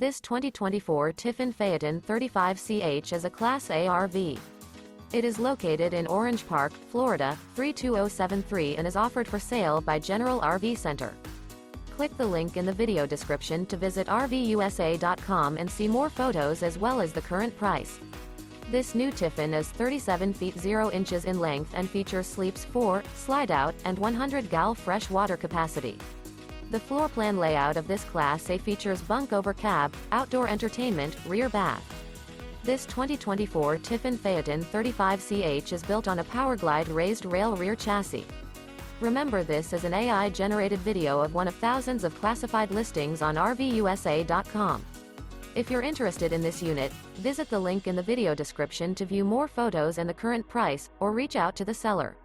This 2024 Tiffin Phaeton 35CH is a Class A RV. It is located in Orange Park, Florida, 32073 and is offered for sale by General RV Center. Click the link in the video description to visit RVUSA.com and see more photos as well as the current price. This new Tiffin is 37 feet 0 inches in length and features sleeps 4, slide-out, and 100 gal fresh water capacity. The floor plan layout of this Class A features bunk over cab, outdoor entertainment, rear bath. This 2024 Tiffin Phaeton 35CH is built on a PowerGlide Raised Rail Rear chassis. Remember, this is an AI-generated video of one of thousands of classified listings on RVUSA.com. If you're interested in this unit, visit the link in the video description to view more photos and the current price, or reach out to the seller.